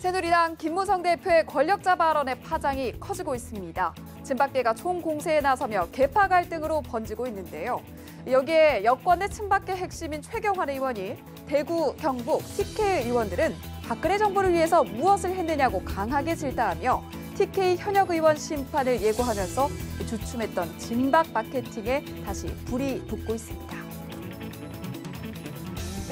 새누리당 김무성 대표의 권력자 발언의 파장이 커지고 있습니다. 친박계가 총공세에 나서며 계파 갈등으로 번지고 있는데요. 여기에 여권 내 친박계 핵심인 최경환 의원이 대구, 경북, TK 의원들은 박근혜 정부를 위해서 무엇을 했느냐고 강하게 질타하며 TK 현역 의원 심판을 예고하면서 주춤했던 진박 마케팅에 다시 불이 붙고 있습니다.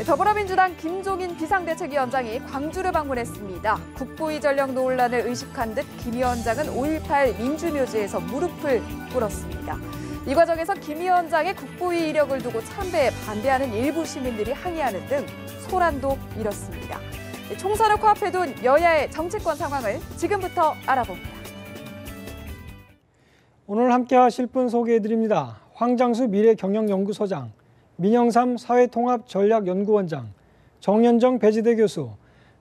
더불어민주당 김종인 비상대책위원장이 광주를 방문했습니다. 국보위 전력 논란을 의식한 듯 김 위원장은 5.18 민주묘지에서 무릎을 꿇었습니다. 이 과정에서 김 위원장의 국보위 이력을 두고 참배에 반대하는 일부 시민들이 항의하는 등 소란도 일었습니다. 총선을 코앞에 둔 여야의 정치권 상황을 지금부터 알아봅니다. 오늘 함께 하실 분 소개해드립니다. 황장수 미래경영연구소장, 민영삼 사회통합전략연구원장, 정현정 배지대 교수,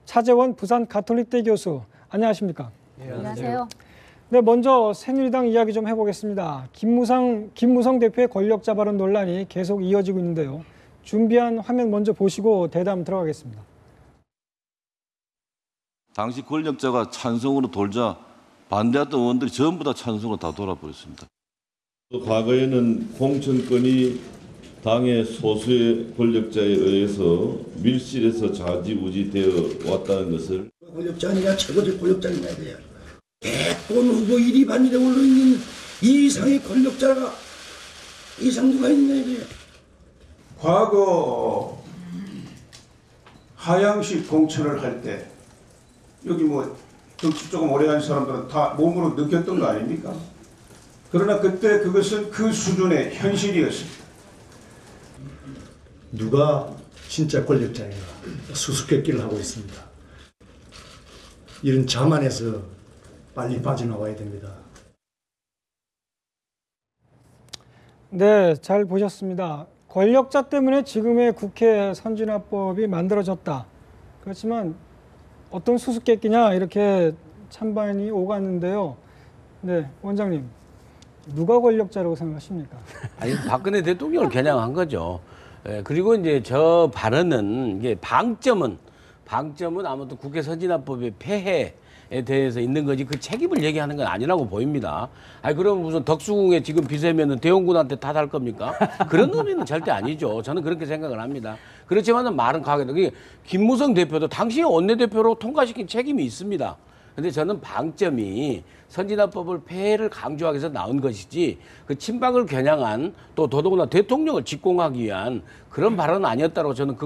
차재원 부산가톨릭대 교수, 안녕하십니까? 네, 안녕하세요. 네, 먼저 새누리당 이야기 좀 해보겠습니다. 김무성 대표의 권력자 발언 논란이 계속 이어지고 있는데요. 준비한 화면 먼저 보시고 대담 들어가겠습니다. 당시 권력자가 찬성으로 돌자 반대했던 의원들이 전부 다 찬성으로 다 돌아버렸습니다. 과거에는 공천권이 당의 소수의 권력자에 의해서 밀실에서 좌지우지 되어 왔다는 것을 권력자 아니라 최고적 권력자인 거야 돼요. 대권 후보 1위 반일에 올라있는 이 이상의 권력자가 이상 누가 있냐 이래요. 과거 하향식 공천을 할 때 여기 뭐 정치 조금 오래 한 사람들은 다 몸으로 느꼈던 거 아닙니까? 그러나 그때 그것은 그 수준의 현실이었습니다. 누가 진짜 권력자인가 수수께끼를 하고 있습니다. 이런 자만에서 빨리 빠져나와야 됩니다. 네, 잘 보셨습니다. 권력자 때문에 지금의 국회 선진화법이 만들어졌다. 그렇지만 어떤 수수께끼냐 이렇게 찬반이 오갔는데요. 네, 원장님, 누가 권력자라고 생각하십니까? 아니, 박근혜 대통령을 겨냥한 거죠. 예, 그리고 이제 저 발언은 이게 방점은 아무튼 국회 선진화법의 폐해에 대해서 있는 거지 그 책임을 얘기하는 건 아니라고 보입니다. 아니 그럼 무슨 덕수궁에 지금 비세면은 대원군한테 탓할 겁니까? 그런 의미는 절대 아니죠. 저는 그렇게 생각을 합니다. 그렇지만은 말은 가게도 김무성 대표도 당시 원내대표로 통과시킨 책임이 있습니다. 근데 저는 방점이 선진화법을 폐해를 강조하기 위해서 나온 것이지 그 친박을 겨냥한 또 더더구나 대통령을 직공하기 위한 그런 발언은 아니었다고 저는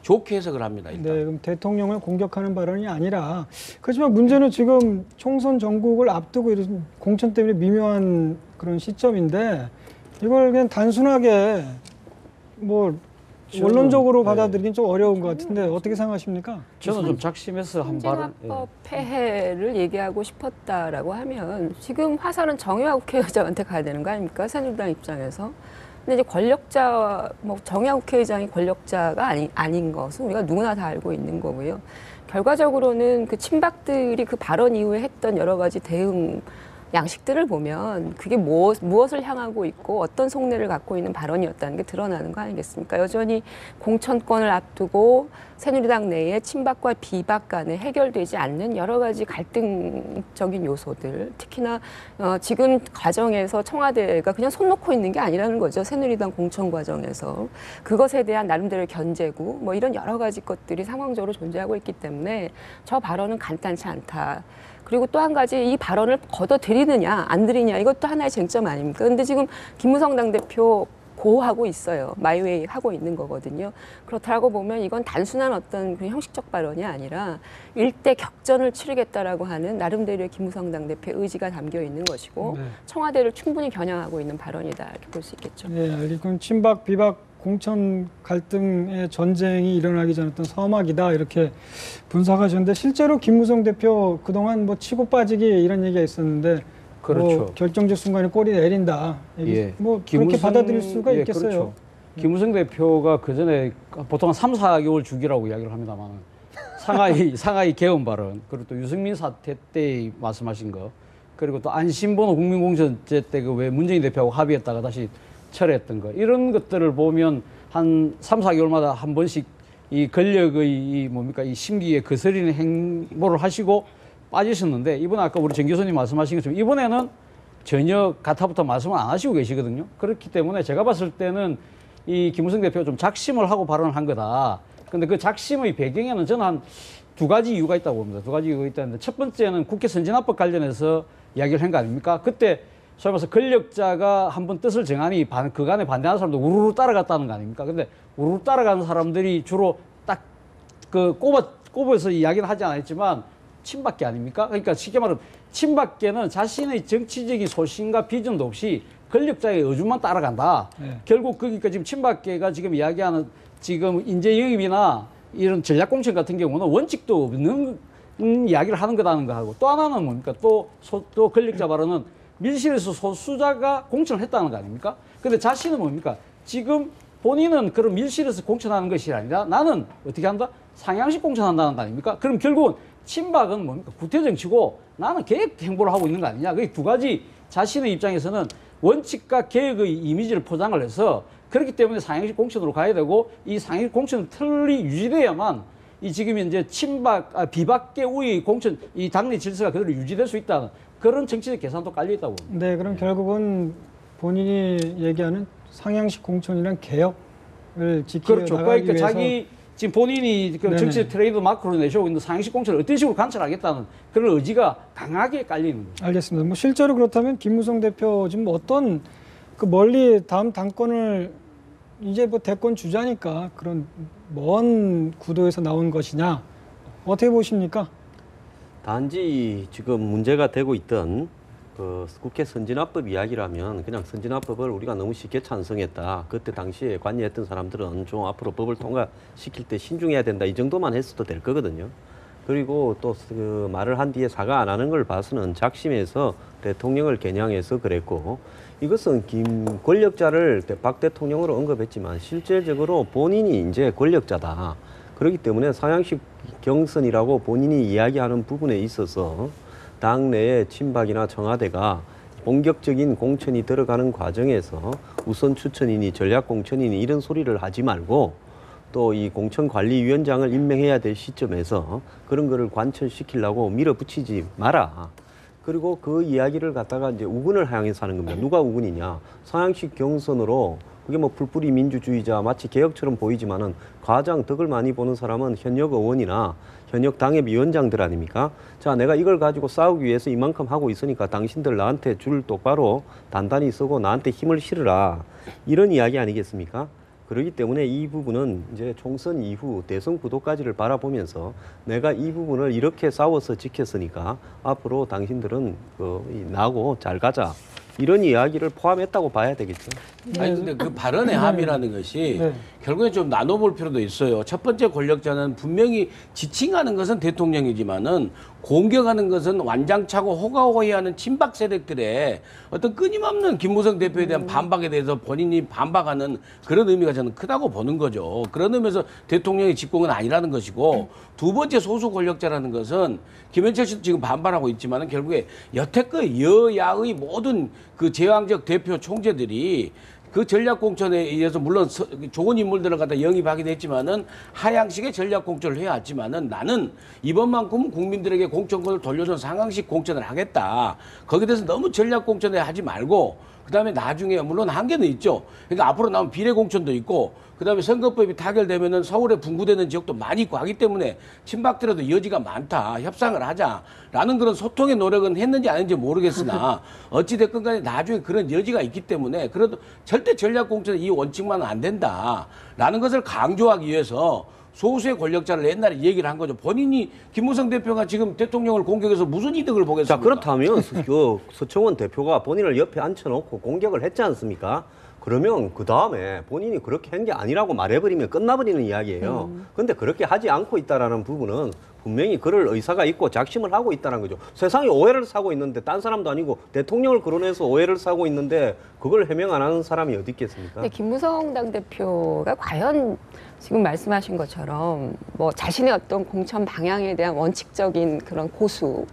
좋게 해석을 합니다. 일단. 네, 그럼 대통령을 공격하는 발언이 아니라 그렇지만 문제는 지금 총선 전국을 앞두고 이런 공천 때문에 미묘한 그런 시점인데 이걸 그냥 단순하게 뭐 원론적으로 받아들이긴 좀 어려운 것 같은데 어떻게 생각하십니까? 저는 좀 작심해서 한 발언. 선진화법 폐해를 얘기하고 싶었다라고 하면 지금 화살은 정의화 국회의장한테 가야 되는 거 아닙니까? 새누리당 입장에서. 근데 이제 권력자, 정의화 국회의장이 권력자가 아닌 것은 우리가 누구나 다 알고 있는 거고요. 결과적으로는 그 친박들이 그 발언 이후에 했던 여러 가지 대응 양식들을 보면 그게 무엇을 향하고 있고 어떤 속내를 갖고 있는 발언이었다는 게 드러나는 거 아니겠습니까? 여전히 공천권을 앞두고 새누리당 내에 친박과 비박 간에 해결되지 않는 여러 가지 갈등적인 요소들, 특히나 지금 과정에서 청와대가 그냥 손 놓고 있는 게 아니라는 거죠. 새누리당 공천 과정에서. 그것에 대한 나름대로의 견제구, 이런 여러 가지 것들이 상황적으로 존재하고 있기 때문에 저 발언은 간단치 않다. 그리고 또 한 가지 이 발언을 걷어들이느냐 안 들이냐 이것도 하나의 쟁점 아닙니까? 근데 지금 김무성 당대표 고하고 있어요. 마이웨이 하고 있는 거거든요. 그렇다고 보면 이건 단순한 어떤 그런 형식적 발언이 아니라 일대 격전을 치르겠다라고 하는 나름대로의 김무성 당대표의 의지가 담겨 있는 것이고 네. 청와대를 충분히 겨냥하고 있는 발언이다 이렇게 볼 수 있겠죠. 네, 이건 친박 비박 공천 갈등의 전쟁이 일어나기 전 어떤 서막이다 이렇게 분석하셨는데 실제로 김무성 대표 그동안 치고 빠지기 이런 얘기가 있었는데 그렇죠. 결정적 순간에 골이 내린다. 예. 그렇게 받아들일 수가 있겠어요. 그렇죠. 김무성 대표가 그 전에 보통 한 3, 4개월 주기라고 이야기를 합니다만 상하이 개헌 발언 그리고 또 유승민 사태 때 말씀하신 거 그리고 또 안심번호 국민공천제 때 그 왜 문재인 대표하고 합의했다가 다시 철회했던 거 이런 것들을 보면 한 3, 4개월마다 한 번씩 이 권력의 이 뭡니까 이 심기에 거스리는 행보를 하시고 빠지셨는데 이번에 아까 우리 정 교수님 말씀하신 것처럼 이번에는 전혀 가타부터 말씀을 안 하시고 계시거든요. 그렇기 때문에 제가 봤을 때는 이 김무성 대표가 좀 작심을 하고 발언을 한 거다. 근데 그 작심의 배경에는 저는 한 두 가지 이유가 있다고 봅니다. 두 가지 이유가 있다는데 첫 번째는 국회 선진화법 관련해서 이야기를 한 거 아닙니까? 그때 소위 말해서 권력자가 한번 뜻을 정하니 그간에 반대하는 사람도 우르르 따라갔다는 거 아닙니까? 근데 우르르 따라가는 사람들이 주로 딱 그 꼽아서 이야기는 하지 않았지만 친박계 아닙니까? 그러니까 쉽게 말하면 친박계는 자신의 정치적인 소신과 비전도 없이 권력자의 의중만 따라간다. 네. 결국 그러니까 지금 친박계가 지금 이야기하는 지금 인재 영입이나 이런 전략공천 같은 경우는 원칙도 없는 이야기를 하는 거라는 거 하고 또 하나는 뭡니까? 또 권력자 발언은 밀실에서 소수자가 공천을 했다는 거 아닙니까? 근데 자신은 뭡니까? 지금 본인은 그런 밀실에서 공천하는 것이 아니라 나는 어떻게 한다? 상향식 공천한다는 거 아닙니까? 그럼 결국은 친박은 뭡니까? 구태정치고 나는 계획 행보를 하고 있는 거 아니냐? 그 두 가지 자신의 입장에서는 원칙과 계획의 이미지를 포장을 해서 그렇기 때문에 상향식 공천으로 가야 되고 이 상향식 공천 틀이 유지돼야만 이 지금 이제 비박계 우의 공천 이 당내 질서가 그대로 유지될 수 있다는 그런 정치적 계산도 깔려 있다고 봅니다. 네, 그럼 결국은 본인이 얘기하는 상향식 공천이란 개혁을 지키려 그렇죠. 나가기 그러니까 위해서 자기 지금 본인이 그 정치 트레이드 마크로 내세우고 있는 상향식 공천을 어떤 식으로 관철하겠다는 그런 의지가 강하게 깔려 있는 거죠. 알겠습니다. 뭐 실제로 그렇다면 김무성 대표 지금 어떤 그 멀리 다음 당권을 이제 뭐 대권 주자니까 그런 먼 구도에서 나온 것이냐 어떻게 보십니까? 단지 지금 문제가 되고 있던 그 국회 선진화법 이야기라면 그냥 선진화법을 우리가 너무 쉽게 찬성했다. 그때 당시에 관여했던 사람들은 좀 앞으로 법을 통과시킬 때 신중해야 된다. 이 정도만 했어도 될 거거든요. 그리고 또 그 말을 한 뒤에 사과 안 하는 걸 봐서는 작심해서 대통령을 겨냥해서 그랬고 이것은 권력자를 박 대통령으로 언급했지만 실질적으로 본인이 이제 권력자다. 그렇기 때문에 상향식 경선이라고 본인이 이야기하는 부분에 있어서 당내의 친박이나 청와대가 본격적인 공천이 들어가는 과정에서 우선 추천이니 전략 공천이니 이런 소리를 하지 말고 또 이 공천관리위원장을 임명해야 될 시점에서 그런 거를 관철시키려고 밀어붙이지 마라. 그리고 그 이야기를 갖다가 이제 우군을 향해서 하는 겁니다. 누가 우군이냐? 상향식 경선으로 그게 뭐 풀뿌리 민주주의자 마치 개혁처럼 보이지만은 가장 덕을 많이 보는 사람은 현역 의원이나 현역 당협위원장들 아닙니까? 자, 내가 이걸 가지고 싸우기 위해서 이만큼 하고 있으니까 당신들 나한테 줄 똑바로 단단히 서고 나한테 힘을 실으라. 이런 이야기 아니겠습니까? 그렇기 때문에 이 부분은 이제 총선 이후 대선 구도까지를 바라보면서 내가 이 부분을 이렇게 싸워서 지켰으니까 앞으로 당신들은 나고 잘 가자. 이런 이야기를 포함했다고 봐야 되겠죠. 아니 근데 그 발언의 함이라는 것이 결국에 좀 나눠볼 필요도 있어요. 첫 번째 권력자는 분명히 지칭하는 것은 대통령이지만은 공격하는 것은 완장차고 호가호위하는 친박 세력들의 어떤 끊임없는 김무성 대표에 대한 반박에 대해서 본인이 반박하는 그런 의미가 저는 크다고 보는 거죠. 그런 의미에서 대통령의 직공은 아니라는 것이고 두 번째 소수 권력자라는 것은 김현철 씨도 지금 반발하고 있지만은 결국에 여태껏 여야의 모든 그 제왕적 대표 총재들이 그 전략공천에 의해서 물론 좋은 인물들을 갖다 영입하긴 했지만은 하향식의 전략공천을 해왔지만은 나는 이번만큼은 국민들에게 공천권을 돌려준 상향식 공천을 하겠다. 거기에 대해서 너무 전략공천에 하지 말고 그다음에 나중에 물론 한계는 있죠. 그러니까 앞으로 나온 비례공천도 있고 그다음에 선거법이 타결되면은 서울에 분구되는 지역도 많이 있고 하기 때문에 친박들에도 여지가 많다. 협상을 하자라는 그런 소통의 노력은 했는지 아닌지 모르겠으나 어찌됐건 간에 나중에 그런 여지가 있기 때문에 그래도 절대 전략공천은 이 원칙만은 안 된다라는 것을 강조하기 위해서 소수의 권력자를 옛날에 얘기를 한 거죠. 본인이 김무성 대표가 지금 대통령을 공격해서 무슨 이득을 보겠습니까? 자, 그렇다면 서청원 대표가 본인을 옆에 앉혀놓고 공격을 했지 않습니까? 그러면 그 다음에 본인이 그렇게 한 게 아니라고 말해버리면 끝나버리는 이야기예요. 그런데 그렇게 하지 않고 있다라는 부분은 분명히 그럴 의사가 있고 작심을 하고 있다는 거죠. 세상에 오해를 사고 있는데 딴 사람도 아니고 대통령을 거론해서 오해를 사고 있는데 그걸 해명 안 하는 사람이 어디 있겠습니까? 근데 김무성 당대표가 과연 지금 말씀하신 것처럼 뭐 자신의 어떤 공천 방향에 대한 원칙적인 그런 고수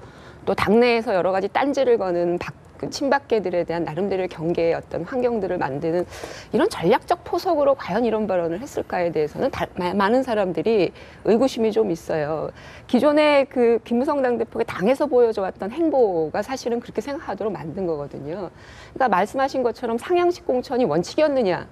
또 당내에서 여러 가지 딴지를 거는 그 친박계들에 대한 나름대로의 경계의 어떤 환경들을 만드는 이런 전략적 포석으로 과연 이런 발언을 했을까에 대해서는 많은 사람들이 의구심이 좀 있어요. 기존에 그 김무성 당대표가 당에서 보여줘 왔던 행보가 사실은 그렇게 생각하도록 만든 거거든요. 그러니까 말씀하신 것처럼 상향식 공천이 원칙이었느냐,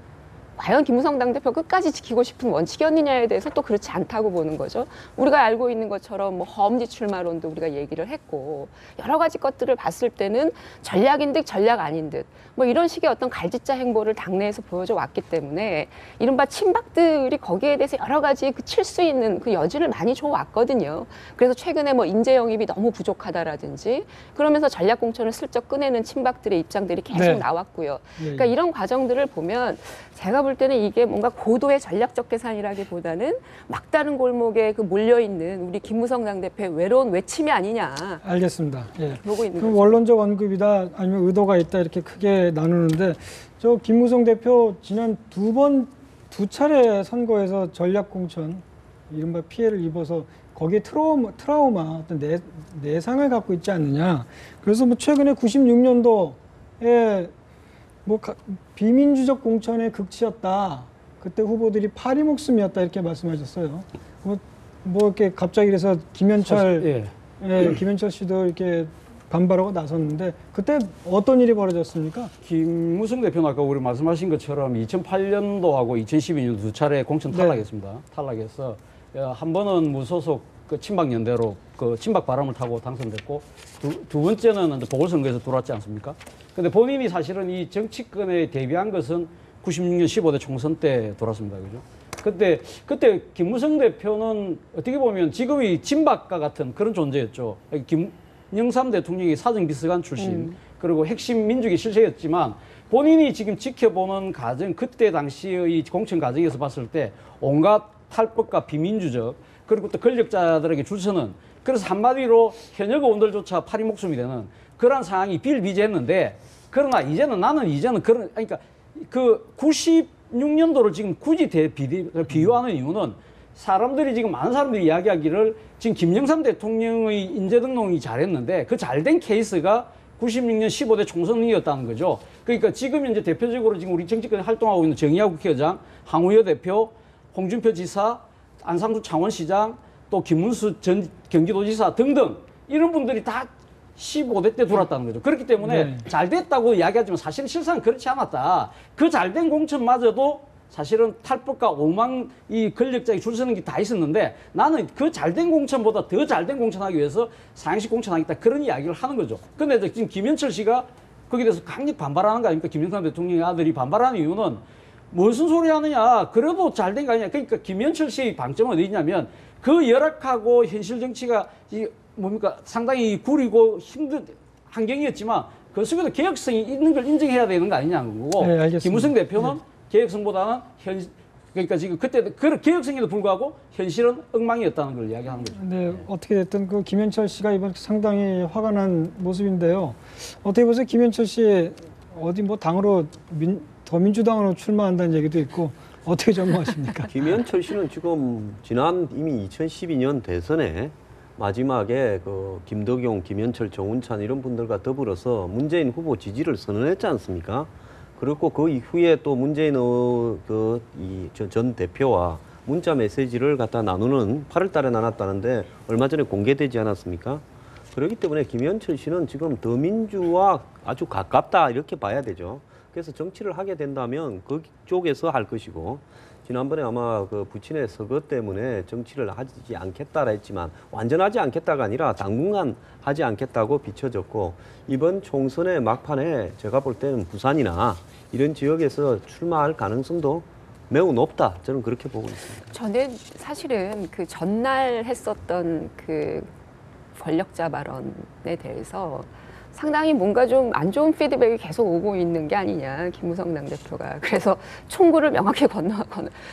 과연 김무성 당대표 끝까지 지키고 싶은 원칙이었느냐에 대해서 또 그렇지 않다고 보는 거죠. 우리가 알고 있는 것처럼 뭐 허엄지 출마론도 우리가 얘기를 했고 여러 가지 것들을 봤을 때는 전략인 듯 전략 아닌 듯 뭐 이런 식의 어떤 갈짓자 행보를 당내에서 보여줘 왔기 때문에 이른바 친박들이 거기에 대해서 여러 가지 그 칠 수 있는 그 여지를 많이 줘 왔거든요. 그래서 최근에 뭐 인재 영입이 너무 부족하다라든지 그러면서 전략 공천을 슬쩍 꺼내는 친박들의 입장들이 계속 나왔고요. 그러니까 이런 과정들을 보면 제가 볼 때는 이게 뭔가 고도의 전략적 계산이라기보다는 막다른 골목에 그 몰려있는 우리 김무성 당대표의 외로운 외침이 아니냐. 알겠습니다. 예. 보고 있는 그 거죠. 원론적 언급이다 아니면 의도가 있다 이렇게 크게 나누는데 저 김무성 대표 지난 두 차례 선거에서 전략 공천 이른바 피해를 입어서 거기에 트라우마 어떤 내상을 갖고 있지 않느냐. 그래서 뭐 최근에 96년도에 뭐 비민주적 공천의 극치였다. 그때 후보들이 파리 목숨이었다 이렇게 말씀하셨어요. 뭐 이렇게 갑자기 그래서 김현철 씨도 이렇게 반발하고 나섰는데 그때 어떤 일이 벌어졌습니까? 김무성 대표는 아까 우리 말씀하신 것처럼 2008년도하고 2012년 두 차례 공천 탈락했습니다. 탈락해서 한 번은 무소속 그 친박연대로 그 친박 바람을 타고 당선됐고 두 번째는 보궐선거에서 들어왔지 않습니까? 근데 본인이 사실은 이 정치권에 데뷔한 것은 96년 15대 총선 때 돌았습니다. 그죠? 그때 김무성 대표는 어떻게 보면 지금의 친박과 같은 그런 존재였죠. 김영삼 대통령이 사정비서관 출신, 그리고 핵심 민주주의 실세였지만 본인이 지금 지켜보는 과정, 그때 당시의 공천 과정에서 봤을 때 온갖 탈법과 비민주적, 그리고 또 권력자들에게 줄 서는, 그래서 한마디로 현역 의원들조차 파리 목숨이 되는 그런 상황이 비일비재했는데, 그러나 이제는 그러니까 그 96년도를 지금 굳이 비유하는 이유는 사람들이 지금 많은 사람들이 이야기하기를 지금 김영삼 대통령의 인재 등록이 잘했는데 그 잘된 케이스가 96년 15대 총선이었다는 거죠. 그러니까 지금 이제 대표적으로 지금 우리 정치권에 활동하고 있는 정의화 국회의장, 황우여 대표, 홍준표 지사, 안상수 창원시장, 또 김문수 전 경기도지사 등등 이런 분들이 다 15대 때 돌았다는 거죠. 그렇기 때문에 잘 됐다고 이야기하지만 사실은 실상은 그렇지 않았다. 그 잘된 공천마저도 사실은 탈법과 오망 이 권력자에 줄 서는 게 다 있었는데 나는 그 잘된 공천보다 더 잘된 공천하기 위해서 상향식 공천하겠다 그런 이야기를 하는 거죠. 근데 지금 김현철 씨가 거기에 대해서 강력 반발하는 거 아닙니까? 김영삼 대통령의 아들이 반발하는 이유는 무슨 소리 하느냐. 그래도 잘된 거 아니냐. 그러니까 김현철 씨의 방점은 어디 있냐면 그 열악하고 현실 정치가 뭡니까 상당히 구리고 힘든 환경이었지만 그 속에도 개혁성이 있는 걸 인정해야 되는 거 아니냐는 거고. 김무성 대표는 개혁성보다는 그러니까 지금 그때 그 개혁성에도 불구하고 현실은 엉망이었다는 걸 이야기하는 거죠. 네, 어떻게 됐든 그 김현철 씨가 이번 상당히 화가 난 모습인데요. 어떻게 보세요? 김현철 씨 어디 뭐 당으로 더민주당으로 출마한다는 얘기도 있고 어떻게 전망하십니까? 김현철 씨는 지금 지난 이미 2012년 대선에 마지막에 그 김덕용, 김현철, 정운찬 이런 분들과 더불어서 문재인 후보 지지를 선언했지 않습니까? 그리고 그 이후에 또 문재인 전 대표와 문자 메시지를 갖다 나누는 8월 달에 나눴다는데 얼마 전에 공개되지 않았습니까? 그렇기 때문에 김현철 씨는 지금 더민주와 아주 가깝다 이렇게 봐야 되죠. 그래서 정치를 하게 된다면 그쪽에서 할 것이고 지난번에 아마 그 부친의 서거 때문에 정치를 하지 않겠다라 했지만 완전 하지 않겠다가 아니라 당분간 하지 않겠다고 비춰졌고 이번 총선의 막판에 제가 볼 때는 부산이나 이런 지역에서 출마할 가능성도 매우 높다. 저는 그렇게 보고 있습니다. 저는 사실은 그 전날 했었던 그 권력자 발언에 대해서 상당히 뭔가 좀 안 좋은 피드백이 계속 오고 있는 게 아니냐, 김무성 당대표가. 그래서 총구를 명확히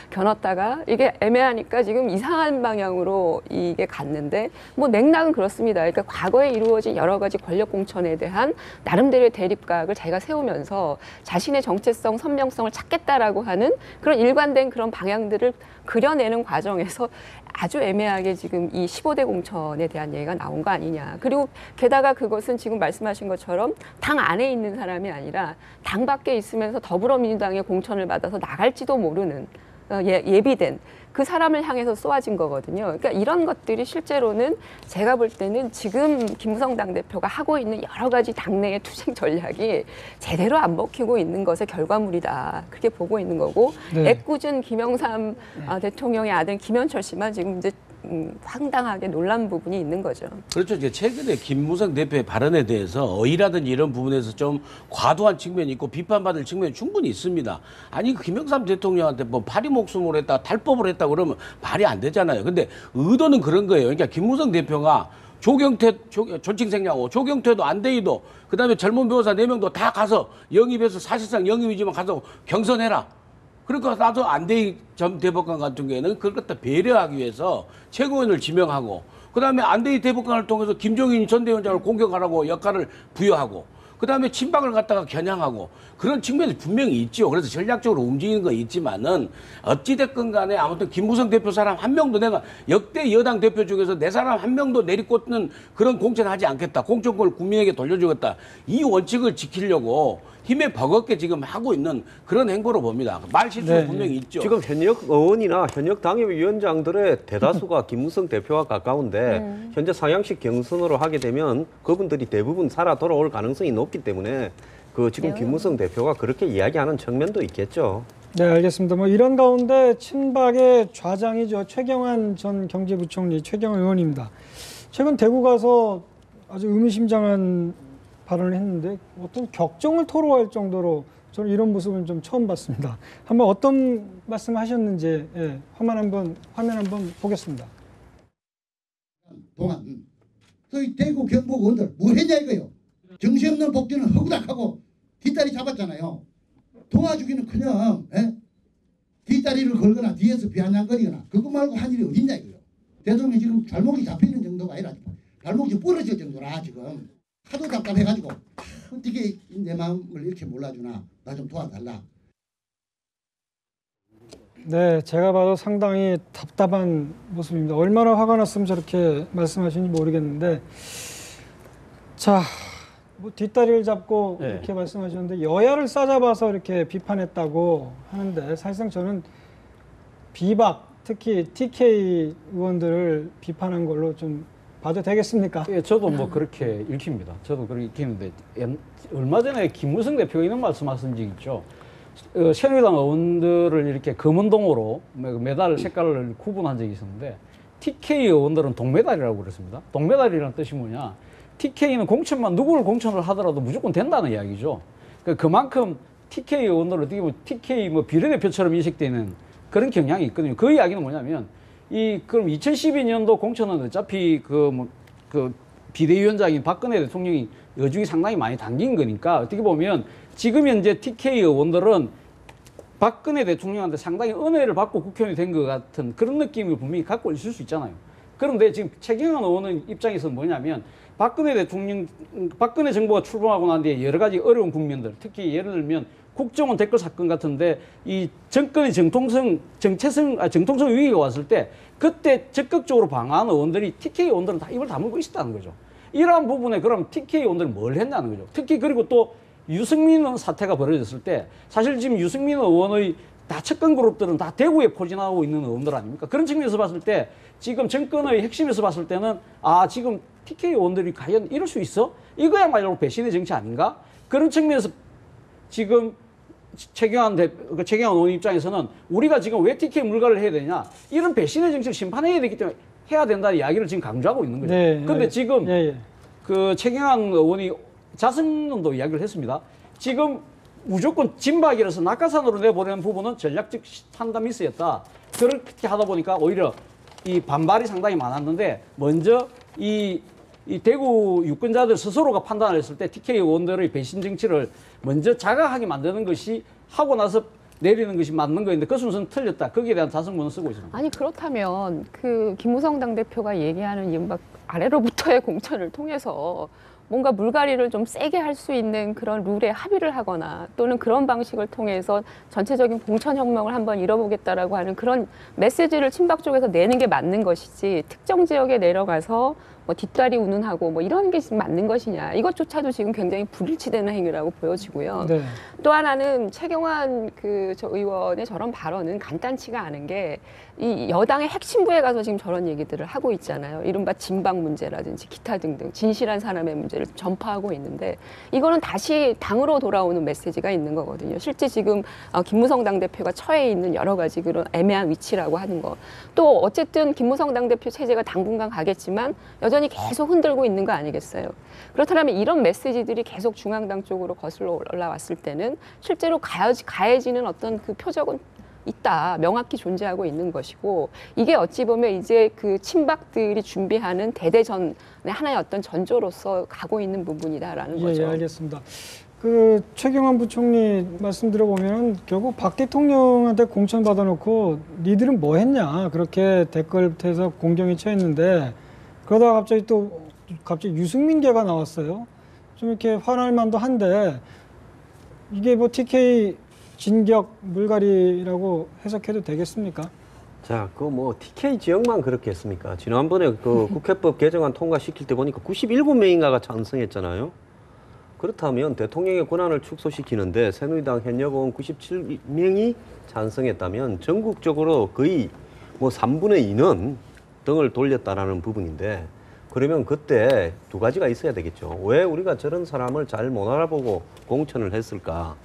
겨눴다가 이게 애매하니까 지금 이상한 방향으로 이게 갔는데 뭐 맥락은 그렇습니다. 그러니까 과거에 이루어진 여러 가지 권력 공천에 대한 나름대로의 대립각을 자기가 세우면서 자신의 정체성, 선명성을 찾겠다라고 하는 그런 일관된 그런 방향들을 그려내는 과정에서 아주 애매하게 지금 이 15대 공천에 대한 얘기가 나온 거 아니냐. 그리고 게다가 그것은 지금 말씀하신 것처럼 당 안에 있는 사람이 아니라 당 밖에 있으면서 더불어민주당의 공천을 받아서 나갈지도 모르는 예비된 그 사람을 향해서 쏘아진 거거든요. 그러니까 이런 것들이 실제로는 제가 볼 때는 지금 김무성 당대표가 하고 있는 여러 가지 당내의 투쟁 전략이 제대로 안 먹히고 있는 것의 결과물이다. 그렇게 보고 있는 거고 네. 애꿎은 김영삼 대통령의 아들 김현철 씨만 지금 이제 황당하게 놀란 부분이 있는 거죠. 그렇죠. 이제 최근에 김무성 대표의 발언에 대해서 어휘라든지 이런 부분에서 좀 과도한 측면이 있고 비판받을 측면이 충분히 있습니다. 아니 김영삼 대통령한테 뭐 파리 목숨을 했다, 탈법을 했다 그러면 말이 안 되잖아요. 근데 의도는 그런 거예요. 그러니까 김무성 대표가 조경태 존칭생략하고 조경태도 안대희도 그다음에 젊은 변호사 4명도 다 가서 영입해서 사실상 영입이지만 가서 경선해라. 그러니까 나도 안대희 전 대법관 같은 경우에는 그걸 갖다 배려하기 위해서 최고위원을 지명하고 그다음에 안대희 대법관을 통해서 김종인 전 대위원장을 공격하라고 역할을 부여하고 그다음에 친박을 갖다가 겨냥하고 그런 측면이 분명히 있죠. 그래서 전략적으로 움직이는 건 있지만은 어찌됐건 간에 아무튼 김무성 대표 사람 한 명도 내가 역대 여당 대표 중에서 내 사람 한 명도 내리꽂는 그런 공천하지 않겠다. 공천권을 국민에게 돌려주겠다. 이 원칙을 지키려고 힘에 버겁게 지금 하고 있는 그런 행보로 봅니다. 말 실수가 네. 분명히 있죠. 지금 현역 의원이나 현역 당협위원장들의 대다수가 김무성 대표와 가까운데 현재 상향식 경선으로 하게 되면 그분들이 대부분 살아 돌아올 가능성이 높기 때문에 그 지금 김무성 대표가 그렇게 이야기하는 측면도 있겠죠. 네, 알겠습니다. 뭐 이런 가운데 친박의 좌장이죠. 최경환 전 경제부총리, 최경환 의원입니다. 최근 대구 가서 아주 의미심장한 발언을 했는데 어떤 격정을 토로할 정도로 저는 이런 모습은 좀 처음 봤습니다. 한번 어떤 말씀하셨는지 화면 한번 보겠습니다. 동안 저희 대구 경북 의원들 뭘 했냐 이거요. 정신없는 복지는 허구닥하고 뒷다리 잡았잖아요. 도와주기는 그냥 뒷다리를 걸거나 뒤에서 비아냥거리거나 그거 말고 한 일이 어딨냐 이거요. 대통령이 지금 발목이 잡히는 정도가 아니라 발목이 부러질 정도라 지금. 하도 답답해가지고 어떻게 내 마음을 이렇게 몰라주나 나 좀 도와달라. 네, 제가 봐도 상당히 답답한 모습입니다. 얼마나 화가 났으면 저렇게 말씀하시는지 모르겠는데 자, 뭐 뒷다리를 잡고 이렇게 말씀하셨는데 여야를 싸잡아서 이렇게 비판했다고 하는데 사실상 저는 비박, 특히 TK 의원들을 비판한 걸로 좀 봐도 되겠습니까? 예, 저도 뭐 그렇게 읽힙니다. 저도 그렇게 읽히는데 얼마 전에 김무성 대표가 이런 말씀하신 적 있죠. 새누리당 의원들을 이렇게 검은동으로 메달 색깔을 구분한 적이 있었는데 TK 의원들은 동메달이라고 그랬습니다. 동메달이라는 뜻이 뭐냐? TK는 공천만 누구를 공천을 하더라도 무조건 된다는 이야기죠. 그만큼 TK 의원들은 어떻게 보면 TK 뭐 비례대표처럼 인식되는 그런 경향이 있거든요. 그 이야기는 뭐냐면 그럼 2012년도 공천은 어차피 그 비대위원장인 박근혜 대통령이 여중이 상당히 많이 당긴 거니까 어떻게 보면 지금 현재 TK 의원들은 박근혜 대통령한테 상당히 은혜를 받고 국회의원이 된 것 같은 그런 느낌을 분명히 갖고 있을 수 있잖아요. 그런데 지금 최경환 의원의 입장에서는 뭐냐면 박근혜 정부가 출범하고 난 뒤에 여러 가지 어려운 국면들, 특히 예를 들면 국정원 댓글 사건 같은데 이 정권의 정통성 위기가 왔을 때 그때 적극적으로 방어한 의원들이 TK 의원들은 다 입을 다물고 있었다는 거죠. 이러한 부분에 그럼 TK 의원들은 뭘 했냐는 거죠. 특히 그리고 또 유승민 의원 사태가 벌어졌을 때 사실 지금 유승민 의원의 다 측근 그룹들은 다 대구에 포진하고 있는 의원들 아닙니까? 그런 측면에서 봤을 때 지금 정권의 핵심에서 봤을 때는 지금 TK 의원들이 과연 이럴 수 있어? 이거야말로 배신의 정치 아닌가? 그런 측면에서 지금 최경환 의원 입장에서는 우리가 지금 왜 TK 물갈을 해야 되냐? 이런 배신의 정치를 심판해야 되기 때문에 해야 된다는 이야기를 지금 강조하고 있는 거죠. 그런데 지금 그 최경환 의원이 자성론도 이야기를 했습니다. 지금 무조건 진박이라서 낙하산으로 내보내는 부분은 전략적 판단 미스였다. 그렇게 하다 보니까 오히려 이 반발이 상당히 많았는데 먼저 이 대구 유권자들 스스로가 판단을 했을 때 TK 의원들의 배신 정치를 먼저 자각하게 만드는 것이 하고 나서 내리는 것이 맞는 거인데 그 순서는 틀렸다. 거기에 대한 자성문을 쓰고 있습니다. 아니 그렇다면 그 김무성 당대표가 얘기하는 이른바 아래로부터의 공천을 통해서 뭔가 물갈이를 좀 세게 할 수 있는 그런 룰에 합의를 하거나 또는 그런 방식을 통해서 전체적인 공천혁명을 한번 이뤄보겠다라고 하는 그런 메시지를 친박 쪽에서 내는 게 맞는 것이지 특정 지역에 내려가서 뭐 뒷다리 운운하고 뭐 이런 게 맞는 것이냐 이것조차도 지금 굉장히 불일치되는 행위라고 보여지고요. 네. 또 하나는 최경환 저 의원의 저런 발언은 간단치가 않은 게 이 여당의 핵심부에 가서 지금 저런 얘기들을 하고 있잖아요. 이른바 진방 문제라든지 기타 등등 진실한 사람의 문제를 전파하고 있는데 이거는 다시 당으로 돌아오는 메시지가 있는 거거든요. 실제 지금 김무성 당대표가 처해 있는 여러 가지 그런 애매한 위치라고 하는 거. 또 어쨌든 김무성 당대표 체제가 당분간 가겠지만 여전히 계속 흔들고 있는 거 아니겠어요. 그렇다면 이런 메시지들이 계속 중앙당 쪽으로 거슬러 올라왔을 때는 실제로 가해지는 어떤 그 표적은 있다. 명확히 존재하고 있는 것이고 이게 어찌 보면 이제 그 친박들이 준비하는 대대전의 하나의 어떤 전조로서 가고 있는 부분이다라는 거죠. 예, 알겠습니다. 그 최경환 부총리 말씀 들어보면 결국 박 대통령한테 공천 받아놓고 니들은 뭐 했냐 그렇게 댓글부터 공경에 처했는데 그러다가 갑자기 유승민계가 나왔어요. 좀 이렇게 화날 만도 한데 이게 뭐 TK 진격 물갈이라고 해석해도 되겠습니까? 자, 그 뭐 TK 지역만 그렇게 했습니까? 지난번에 그 국회법 개정안 통과시킬 때 보니까 97명인가가 찬성했잖아요. 그렇다면 대통령의 권한을 축소시키는데 새누리당 현역 의원 97명이 찬성했다면 전국적으로 거의 뭐 3분의 2는 등을 돌렸다라는 부분인데 그러면 그때 두 가지가 있어야 되겠죠. 왜 우리가 저런 사람을 잘 못 알아보고 공천을 했을까?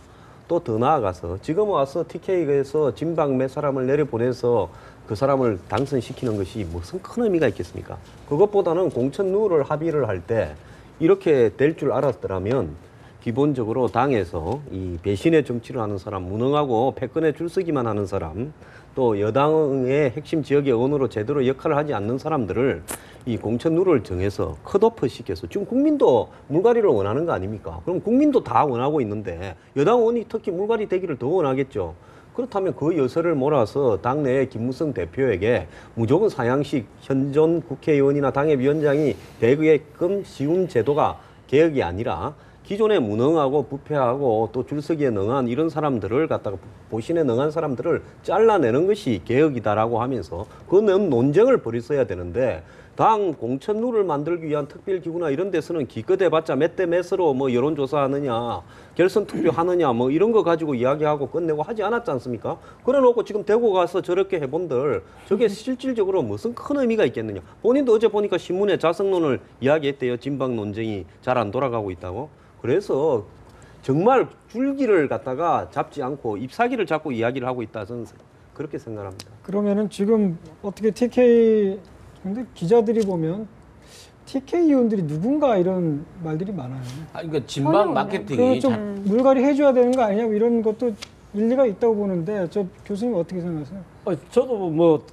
또 더 나아가서 지금 와서 TK에서 진박 몇 사람을 내려보내서 그 사람을 당선시키는 것이 무슨 큰 의미가 있겠습니까? 그것보다는 공천 룰을 합의를 할 때 이렇게 될 줄 알았더라면 기본적으로 당에서 이 배신의 정치를 하는 사람, 무능하고 패권에 줄서기만 하는 사람, 또 여당의 핵심 지역의 의원으로 제대로 역할을 하지 않는 사람들을 이 공천 룰을 정해서 컷오프 시켜서 지금 국민도 물갈이를 원하는 거 아닙니까? 그럼 국민도 다 원하고 있는데 여당 의원이 특히 물갈이 되기를 더 원하겠죠. 그렇다면 그 여서를 몰아서 당내에 김무성 대표에게 무조건 상향식 현존 국회의원이나 당협위원장이 되게끔 쉬운 제도가 개혁이 아니라 기존에 무능하고 부패하고 또 줄서기에 능한 이런 사람들을 갖다가 보신에 능한 사람들을 잘라내는 것이 개혁이다라고 하면서 그 논쟁을 벌였어야 되는데 당 공천 룰을 만들기 위한 특별기구나 이런 데서는 기껏해봤자 몇 대 몇으로 뭐 여론조사하느냐 결선 투표하느냐 뭐 이런 거 가지고 이야기하고 끝내고 하지 않았지 않습니까? 그래놓고 지금 대구 가서 저렇게 해본들 저게 실질적으로 무슨 큰 의미가 있겠느냐. 본인도 어제 보니까 신문에 자성론을 이야기했대요. 진박 논쟁이 잘 안 돌아가고 있다고. 그래서 정말 줄기를 갖다가 잡지 않고 잎사귀를 잡고 이야기를 하고 있다. 저는 그렇게 생각합니다. 그러면은 지금 어떻게 TK 근데 기자들이 보면 TK 의원들이 누군가 이런 말들이 많아요. 그러니까 진방 마케팅이 좀 물갈이 해줘야 되는 거 아니냐 이런 것도 일리가 있다고 보는데 저 교수님 어떻게 생각하세요? 저도 뭐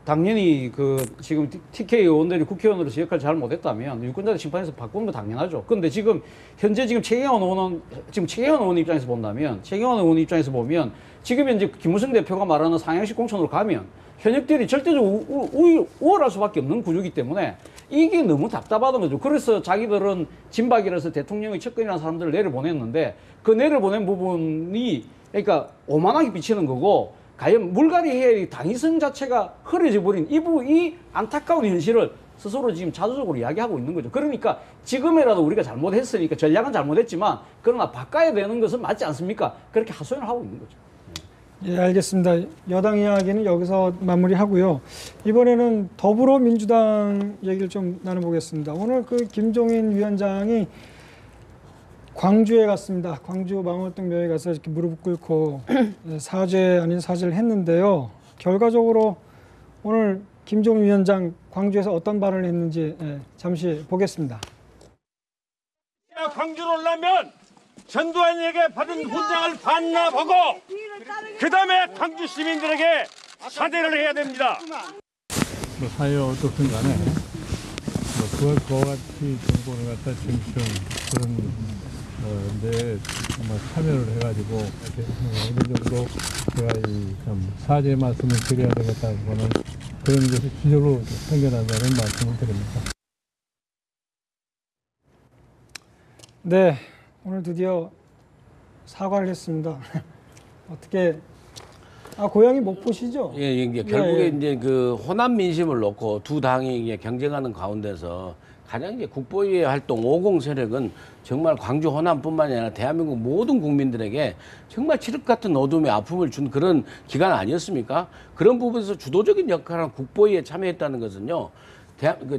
당연히 그 지금 TK 의원들이 국회의원으로서 역할을 잘 못했다면 유권자들 심판에서 바꾸는 거 당연하죠. 그런데 지금 현재 지금 최경환 의원 입장에서 본다면 최경환 의원 입장에서 보면 지금 현재 김무성 대표가 말하는 상향식 공천으로 가면 현역들이 절대적으로 우월할 수밖에 없는 구조이기 때문에 이게 너무 답답하던 거죠. 그래서 자기들은 진박이라서 대통령의 측근이라는 사람들을 내려보냈는데 그 내려보낸 부분이 그러니까 오만하게 비치는 거고 과연 물갈이 해야 당위성 자체가 흐려져 버린 이 안타까운 현실을 스스로 지금 자주적으로 이야기하고 있는 거죠. 그러니까 지금이라도 우리가 잘못했으니까 전략은 잘못했지만 그러나 바꿔야 되는 것은 맞지 않습니까? 그렇게 하소연을 하고 있는 거죠. 예, 알겠습니다. 여당 이야기는 여기서 마무리하고요. 이번에는 더불어민주당 얘기를 좀 나눠보겠습니다. 오늘 그 김종인 위원장이 광주에 갔습니다. 광주 망월동 묘에 가서 이렇게 무릎 꿇고 사죄 아닌 사죄를 했는데요. 결과적으로 오늘 김종인 위원장 광주에서 어떤 발언을 했는지 잠시 보겠습니다. 광주로 오려면 전두환에게 받은 훈장을 반납하고 그 다음에 광주 시민들에게 사죄를 해야 됩니다. 뭐 사회 어떻든 간에 뭐 그와 같이 정권을 갖다 정치하는 그런 늘 참여를 해가지고 어느 정도 제가 좀 사죄의 말씀을 드려야 되겠다고는 그런 것을 기적으로 생겨난다는 말씀을 드립니다. 네, 오늘 드디어 사과를 했습니다. 어떻게 고향이 목포시죠? 예, 이제 결국에 이제 그 호남 민심을 놓고 두 당이 이제 경쟁하는 가운데서 가장 이제 국보위의 활동 50 세력은 정말 광주 호남뿐만이 아니라 대한민국 모든 국민들에게 정말 칠흑 같은 어둠의 아픔을 준 그런 기간 아니었습니까? 그런 부분에서 주도적인 역할을 국보위에 참여했다는 것은요.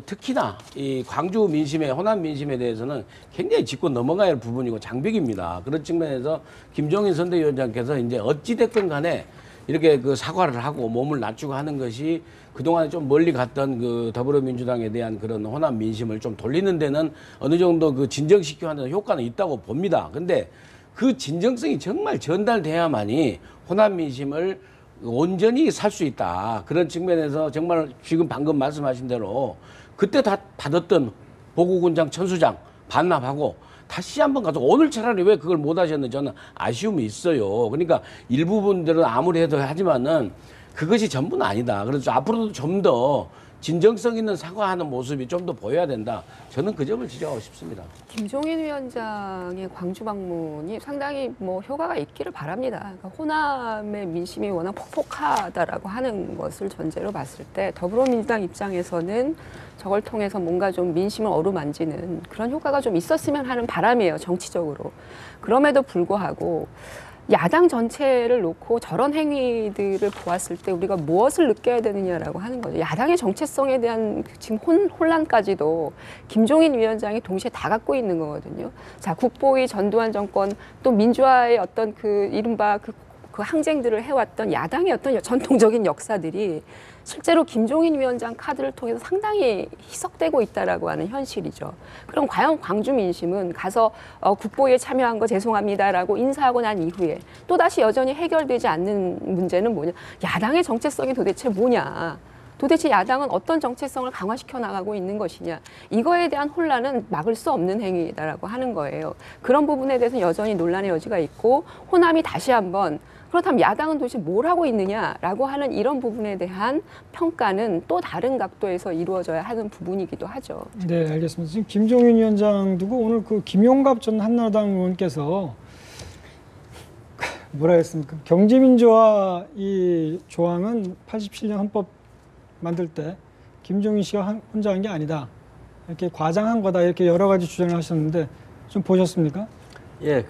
특히나 이 광주 민심의 호남 민심에 대해서는 굉장히 짚고 넘어가야 할 부분이고 장벽입니다. 그런 측면에서 김종인 선대위원장께서 이제 어찌 됐든 간에 이렇게 그 사과를 하고 몸을 낮추고 하는 것이 그동안에 좀 멀리 갔던 그 더불어민주당에 대한 그런 호남 민심을 좀 돌리는 데는 어느 정도 그 진정시키는 효과는 있다고 봅니다. 근데 그 진정성이 정말 전달돼야만이 호남 민심을 온전히 살 수 있다. 그런 측면에서 정말 지금 방금 말씀하신 대로 그때 다 받았던 보고군장 천수장 반납하고 다시 한번 가서 오늘 차라리 왜 그걸 못 하셨는지 저는 아쉬움이 있어요. 그러니까 일부분들은 아무리 해도 하지만은 그것이 전부는 아니다. 그래서 앞으로도 좀 더 진정성 있는 사과하는 모습이 좀 더 보여야 된다. 저는 그 점을 지적하고 싶습니다. 김종인 위원장의 광주 방문이 상당히 효과가 있기를 바랍니다. 그러니까 호남의 민심이 워낙 폭폭하다라고 하는 것을 전제로 봤을 때 더불어민주당 입장에서는 저걸 통해서 뭔가 좀 민심을 어루만지는 그런 효과가 좀 있었으면 하는 바람이에요, 정치적으로. 그럼에도 불구하고 야당 전체를 놓고 저런 행위들을 보았을 때 우리가 무엇을 느껴야 되느냐라고 하는 거죠. 야당의 정체성에 대한 지금 혼란까지도 김종인 위원장이 동시에 다 갖고 있는 거거든요. 자, 국보위 전두환 정권 또 민주화의 어떤 그 이른바 그 항쟁들을 해왔던 야당의 어떤 전통적인 역사들이 실제로 김종인 위원장 카드를 통해서 상당히 희석되고 있다라고 하는 현실이죠. 그럼 과연 광주 민심은 가서 국보위에 참여한 거 죄송합니다라고 인사하고 난 이후에 또다시 여전히 해결되지 않는 문제는 뭐냐. 야당의 정체성이 도대체 뭐냐. 도대체 야당은 어떤 정체성을 강화시켜 나가고 있는 것이냐. 이거에 대한 혼란은 막을 수 없는 행위다라고 하는 거예요. 그런 부분에 대해서는 여전히 논란의 여지가 있고 호남이 다시 한번 그렇다면 야당은 도대체 뭘 하고 있느냐라고 하는 이런 부분에 대한 평가는 또 다른 각도에서 이루어져야 하는 부분이기도 하죠. 네, 알겠습니다. 지금 김종인 위원장 두고 오늘 그 김용갑 전 한나라당 의원께서 뭐라 했습니까? 경제민주화 이 조항은 87년 헌법 만들 때 김종인 씨가 혼자 한 게 아니다. 이렇게 과장한 거다. 이렇게 여러 가지 주장을 하셨는데 좀 보셨습니까? 예,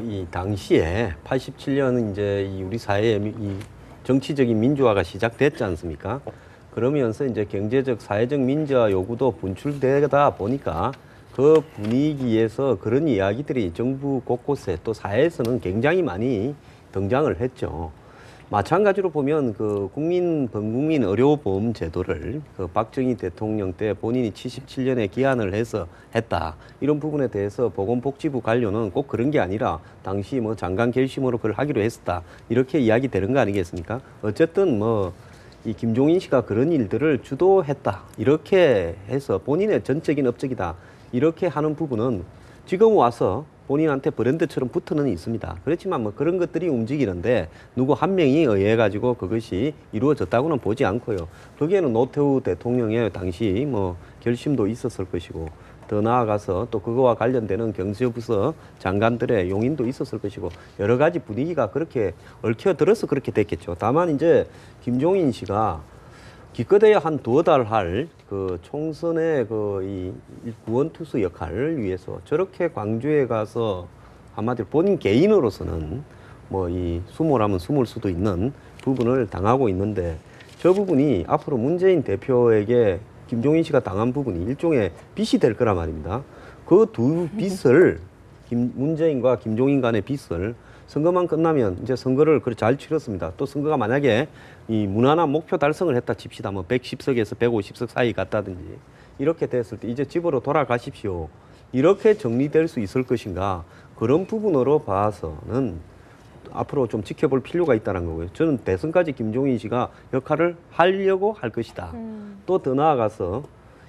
이 당시에 87년은 이제 우리 사회의 이 정치적인 민주화가 시작됐지 않습니까? 그러면서 이제 경제적, 사회적 민주화 요구도 분출되다 보니까 그 분위기에서 그런 이야기들이 정부 곳곳에 또 사회에서는 굉장히 많이 등장을 했죠. 마찬가지로 보면 그 범국민 의료보험 제도를 그 박정희 대통령 때 본인이 77년에 기한을 해서 했다. 이런 부분에 대해서 보건복지부 관료는 꼭 그런 게 아니라 당시 장관 결심으로 그걸 하기로 했었다. 이렇게 이야기되는 거 아니겠습니까? 어쨌든 이 김종인 씨가 그런 일들을 주도했다. 이렇게 해서 본인의 전적인 업적이다. 이렇게 하는 부분은 지금 와서 본인한테 브랜드처럼 붙어는 있습니다. 그렇지만 그런 것들이 움직이는데 누구 한 명이 의해 가지고 그것이 이루어졌다고는 보지 않고요. 거기에는 노태우 대통령의 당시 결심도 있었을 것이고 더 나아가서 또 그거와 관련되는 경제부서 장관들의 용인도 있었을 것이고 여러 가지 분위기가 그렇게 얽혀들어서 그렇게 됐겠죠. 다만 이제 김종인 씨가 기껏해야 한 2달 할 그 총선의 이 구원투수 역할을 위해서 저렇게 광주에 가서 한마디로 본인 개인으로서는 이 수모라면 숨을 수도 있는 부분을 당하고 있는데 저 부분이 앞으로 문재인 대표에게 김종인 씨가 당한 부분이 일종의 빚이 될 거란 말입니다. 그 두 빚을 문재인과 김종인 간의 빚을 선거만 끝나면 이제 선거를 잘 치렀습니다. 또 선거가 만약에 이 무난한 목표 달성을 했다 칩시다. 110석에서 150석 사이 갔다든지 이렇게 됐을 때 이제 집으로 돌아가십시오. 이렇게 정리될 수 있을 것인가. 그런 부분으로 봐서는 앞으로 좀 지켜볼 필요가 있다는 거고요. 저는 대선까지 김종인 씨가 역할을 하려고 할 것이다. 또 더 나아가서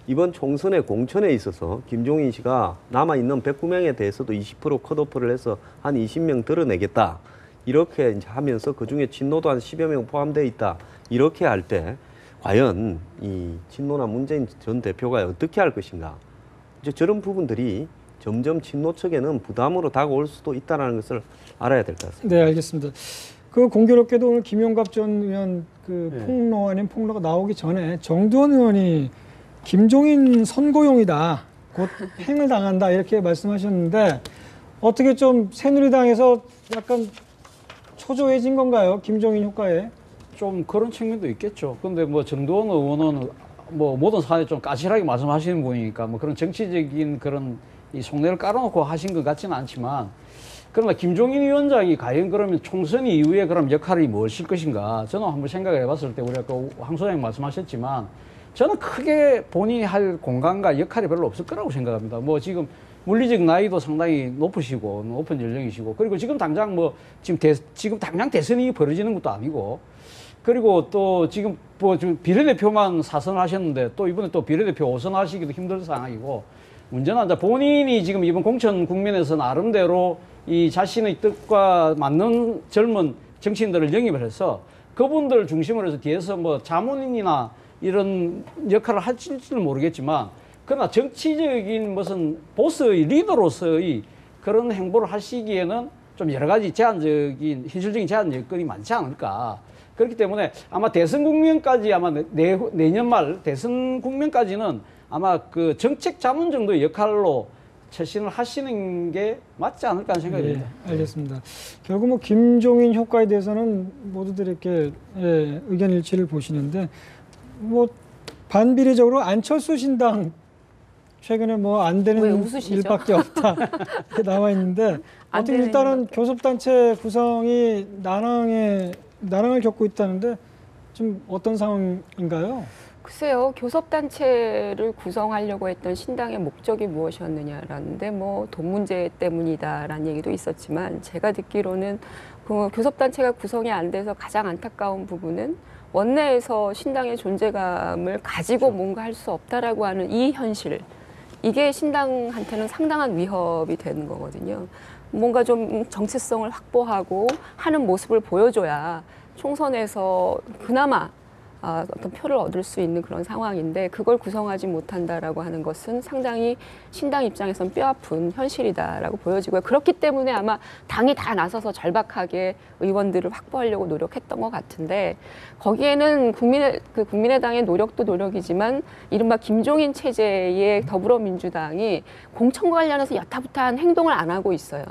이번 총선의 공천에 있어서 김종인 씨가 남아있는 109명에 대해서도 20% 컷오프를 해서 한 20명 드러내겠다. 이렇게 이제 하면서 그중에 친노도 한 10여 명 포함되어 있다. 이렇게 할 때 과연 이 친노나 문재인 전 대표가 어떻게 할 것인가. 이제 저런 부분들이 점점 친노 측에는 부담으로 다가올 수도 있다는 것을 알아야 될 것 같습니다. 네, 알겠습니다. 그 공교롭게도 오늘 김용갑 전 의원 그 폭로 아닌 폭로가 나오기 전에 정두원 의원이 김종인 선고용이다, 곧 팽을 당한다 이렇게 말씀하셨는데 어떻게 좀 새누리당에서 약간 초조해진 건가요? 김종인 효과에? 좀 그런 측면도 있겠죠. 근데 뭐 정두원 의원은 뭐 모든 사안에 좀 까칠하게 말씀하시는 분이니까 뭐 그런 정치적인 그런 이 속내를 깔아놓고 하신 것 같지는 않지만, 그러나 김종인 위원장이 과연 그러면 총선 이후에 그럼 역할이 무엇일 것인가, 저는 한번 생각을 해봤을 때 우리 아까 황 소장님 말씀하셨지만 저는 크게 본인이 할 공간과 역할이 별로 없을 거라고 생각합니다. 뭐 지금 물리적 나이도 상당히 높으시고 높은 연령이시고, 그리고 지금 당장 뭐 지금 당장 대선이 벌어지는 것도 아니고, 그리고 또 지금 뭐 비례대표만 사선하셨는데 또 이번에 또 비례대표 5선 하시기도 힘든 상황이고, 문제는 이제 본인이 지금 이번 공천 국면에서 나름대로 이 자신의 뜻과 맞는 젊은 정치인들을 영입을 해서 그분들 중심으로 해서 뒤에서 뭐 자문이나 이런 역할을 하실지는 모르겠지만, 그러나 정치적인 무슨 보스의 리더로서의 그런 행보를 하시기에는 좀 여러 가지 제한적인, 현실적인 제한 여건이 많지 않을까. 그렇기 때문에 아마 대선 국면까지 아마 내년 말 대선 국면까지는 아마 그 정책 자문 정도의 역할로 최신을 하시는 게 맞지 않을까 하는 생각이 듭니다. 네, 알겠습니다. 결국 뭐 김종인 효과에 대해서는 모두들 이렇게 의견 일치를 보시는데, 뭐 반비례적으로 안철수 신당 최근에 뭐 안 되는 일밖에 없다 이렇게 나와 있는데, 어떻게 일단은 교섭단체 구성이 난항을 겪고 있다는데 좀 어떤 상황인가요? 글쎄요, 교섭단체를 구성하려고 했던 신당의 목적이 무엇이었느냐라는데 뭐 돈 문제 때문이다라는 얘기도 있었지만, 제가 듣기로는 그 교섭단체가 구성이 안 돼서 가장 안타까운 부분은 원내에서 신당의 존재감을 가지고 뭔가 할 수 없다라고 하는 이 현실, 이게 신당한테는 상당한 위협이 되는 거거든요. 뭔가 좀 정체성을 확보하고 하는 모습을 보여줘야 총선에서 그나마 어떤 표를 얻을 수 있는 그런 상황인데, 그걸 구성하지 못한다라고 하는 것은 상당히 신당 입장에선 뼈아픈 현실이다라고 보여지고요. 그렇기 때문에 아마 당이 다 나서서 절박하게 의원들을 확보하려고 노력했던 것 같은데, 거기에는 국민의당의 노력도 노력이지만 이른바 김종인 체제의 더불어민주당이 공천과 관련해서 여타부타한 행동을 안 하고 있어요.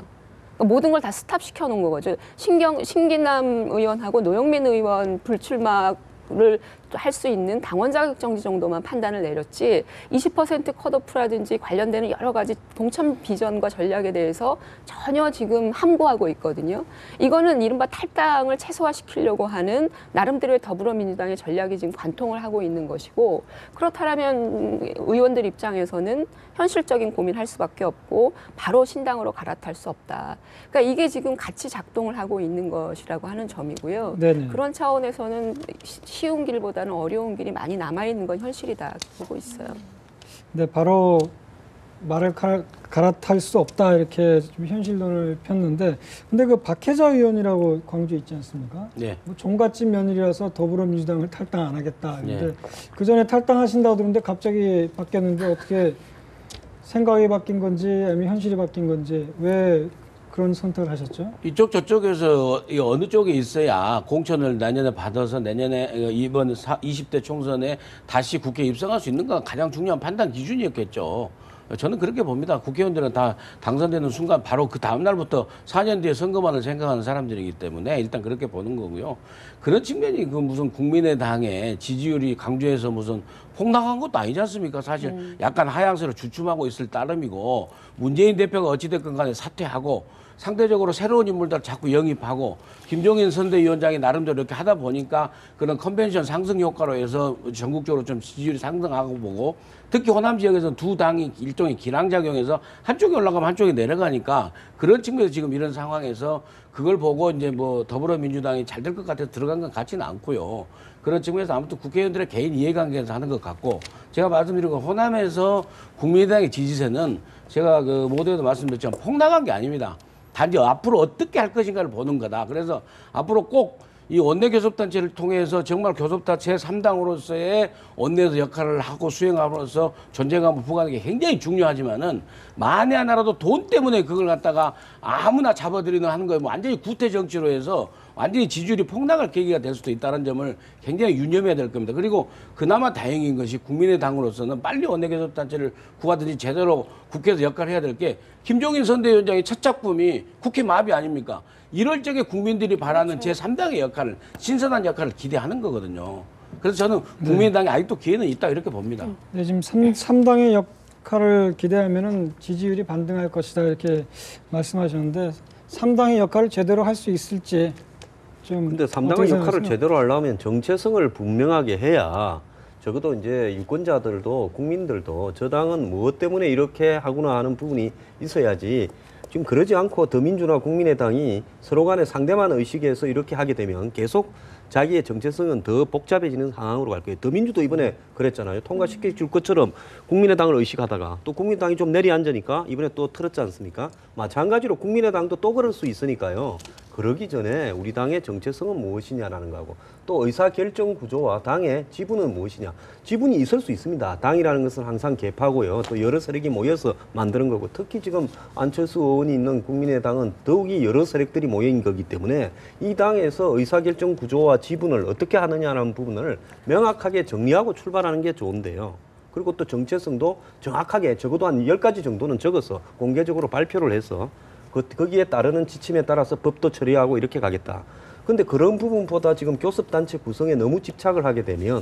모든 걸 다 스탑시켜 놓은 거죠. 신기남 의원하고 노영민 의원 불출마를 할 수 있는 당원 자격 정지 정도만 판단을 내렸지, 20% 컷오프라든지 관련되는 여러 가지 공천 비전과 전략에 대해서 전혀 지금 함구하고 있거든요. 이거는 이른바 탈당을 최소화시키려고 하는 나름대로의 더불어민주당의 전략이 지금 관통을 하고 있는 것이고, 그렇다면 의원들 입장에서는 현실적인 고민을 할 수밖에 없고 바로 신당으로 갈아탈 수 없다. 그러니까 이게 지금 같이 작동을 하고 있는 것이라고 하는 점이고요. 네네. 그런 차원에서는 쉬운 길보다는 어려운 길이 많이 남아있는 건 현실이다 보고 있어요. 네, 바로 말을 갈아탈 수 없다 이렇게 좀 현실론을 폈는데, 근데 그 박혜자 의원이라고 광주에 있지 않습니까? 네. 뭐 종갓집 며느리라서 더불어민주당을 탈당 안 하겠다. 근데 네. 그 전에 탈당하신다고 들었는데 갑자기 바뀌었는데, 어떻게 생각이 바뀐 건지 아니면 현실이 바뀐 건지, 왜 그런 선택을 하셨죠? 이쪽 저쪽에서 어느 쪽에 있어야 공천을 내년에 받아서 내년에 이번 20대 총선에 다시 국회에 입성할 수 있는가 가장 중요한 판단 기준이었겠죠. 저는 그렇게 봅니다. 국회의원들은 다 당선되는 순간 바로 그 다음 날부터 4년 뒤에 선거만을 생각하는 사람들이기 때문에 일단 그렇게 보는 거고요. 그런 측면이 그 무슨 국민의당의 지지율이 강주에서 무슨 폭락한 것도 아니지 않습니까? 사실 약간 하향세로 주춤하고 있을 따름이고, 문재인 대표가 어찌됐건 간에 사퇴하고 상대적으로 새로운 인물들 자꾸 영입하고 김종인 선대위원장이 나름대로 이렇게 하다 보니까 그런 컨벤션 상승 효과로 해서 전국적으로 좀 지지율이 상승하고 보고, 특히 호남 지역에서는 두 당이 일종의 기량작용해서 한쪽이 올라가면 한쪽이 내려가니까 그런 측면에서 지금 이런 상황에서 그걸 보고 이제 뭐 더불어민주당이 잘 될 것 같아서 들어간 건 같지는 않고요. 그런 측면에서 아무튼 국회의원들의 개인 이해관계에서 하는 것 같고 제가 말씀드린 건 호남에서 국민의당의 지지세는 제가 그 모두에도 말씀드렸지만 폭락한 게 아닙니다. 단지 앞으로 어떻게 할 것인가를 보는 거다. 그래서 앞으로 꼭 이 원내교섭단체를 통해서 정말 교섭단체 3당으로서의 원내에서 역할을 하고 수행함으로써 존재감을 부과하는 게 굉장히 중요하지만은 만에 하나라도 돈 때문에 그걸 갖다가 아무나 잡아들이는 하는 거예요. 뭐 완전히 구태 정치로 해서 완전히 지지율이 폭락할 계기가 될 수도 있다는 점을 굉장히 유념해야 될 겁니다. 그리고 그나마 다행인 것이 국민의당으로서는 빨리 원내교섭단체를 구하든지 제대로 국회에서 역할을 해야 될 게 김종인 선대위원장의 첫 작품이 국회 마비 아닙니까? 이럴 적에 국민들이 바라는 제3당의 역할을 신선한 역할을 기대하는 거거든요. 그래서 저는 국민의당이 아직도 기회는 있다 이렇게 봅니다. 네, 지금 3당의 역할을 기대하면은 지지율이 반등할 것이다 이렇게 말씀하셨는데 3당의 역할을 제대로 할 수 있을지 좀. 근데 3당의 역할을 제대로 하려면 정체성을 분명하게 해야 적어도 이제 유권자들도 국민들도 저 당은 무엇 때문에 이렇게 하구나 하는 부분이 있어야지. 지금 그러지 않고 더민주나 국민의당이 서로 간에 상대만 의식해서 이렇게 하게 되면 계속 자기의 정체성은 더 복잡해지는 상황으로 갈 거예요. 더민주도 이번에 그랬잖아요. 통과시켜 줄 것처럼 국민의당을 의식하다가 또 국민의당이 좀 내리앉으니까 이번에 또 틀었지 않습니까? 마찬가지로 국민의당도 또 그럴 수 있으니까요. 그러기 전에 우리 당의 정체성은 무엇이냐라는 거하고 또 의사결정 구조와 당의 지분은 무엇이냐. 지분이 있을 수 있습니다. 당이라는 것은 항상 개파고요. 또 여러 세력이 모여서 만드는 거고 특히 지금 안철수 의원이 있는 국민의당은 더욱이 여러 세력들이 모인 거기 때문에 이 당에서 의사결정 구조와 지분을 어떻게 하느냐라는 부분을 명확하게 정리하고 출발하는 게 좋은데요. 그리고 또 정체성도 정확하게 적어도 한 10가지 정도는 적어서 공개적으로 발표를 해서 거기에 따르는 지침에 따라서 법도 처리하고 이렇게 가겠다. 근데 그런 부분보다 지금 교섭단체 구성에 너무 집착을 하게 되면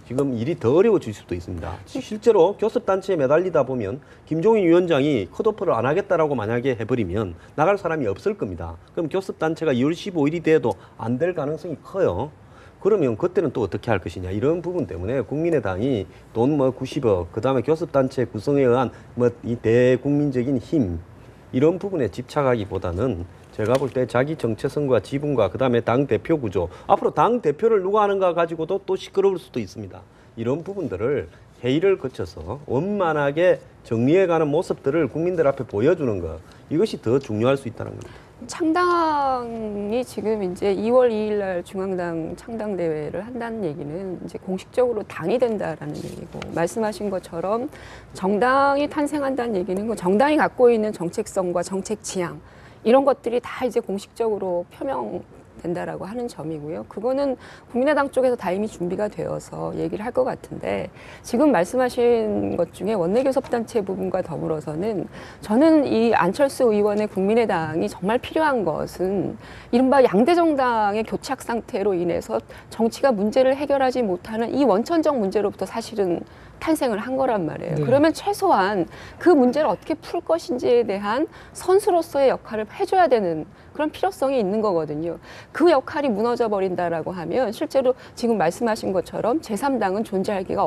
지금 일이 더 어려워질 수도 있습니다. 실제로 교섭단체에 매달리다 보면 김종인 위원장이 컷오프를 안 하겠다라고 만약에 해버리면 나갈 사람이 없을 겁니다. 그럼 교섭단체가 2월 15일이 돼도 안 될 가능성이 커요. 그러면 그때는 또 어떻게 할 것이냐 이런 부분 때문에 국민의당이 돈 90억 그다음에 교섭단체 구성에 의한 이 대국민적인 힘 이런 부분에 집착하기보다는 제가 볼 때 자기 정체성과 지분과 그다음에 당 대표 구조 앞으로 당 대표를 누가 하는가 가지고도 또 시끄러울 수도 있습니다. 이런 부분들을 회의를 거쳐서 원만하게 정리해가는 모습들을 국민들 앞에 보여주는 것 이것이 더 중요할 수 있다는 겁니다. 창당이 지금 이제 2월 2일 날 중앙당 창당 대회를 한다는 얘기는 이제 공식적으로 당이 된다라는 얘기고 말씀하신 것처럼 정당이 탄생한다는 얘기는 정당이 갖고 있는 정책성과 정책 지향 이런 것들이 다 이제 공식적으로 표명된다라고 하는 점이고요. 그거는 국민의당 쪽에서 다 이미 준비가 되어서 얘기를 할 것 같은데 지금 말씀하신 것 중에 원내교섭단체 부분과 더불어서는 저는 이 안철수 의원의 국민의당이 정말 필요한 것은 이른바 양대 정당의 교착 상태로 인해서 정치가 문제를 해결하지 못하는 이 원천적 문제로부터 사실은 탄생을 한 거란 말이에요. 네. 그러면 최소한 그 문제를 어떻게 풀 것인지에 대한 선수로서의 역할을 해줘야 되는 그런 필요성이 있는 거거든요. 그 역할이 무너져 버린다라고 하면 실제로 지금 말씀하신 것처럼 제3당은 존재하기가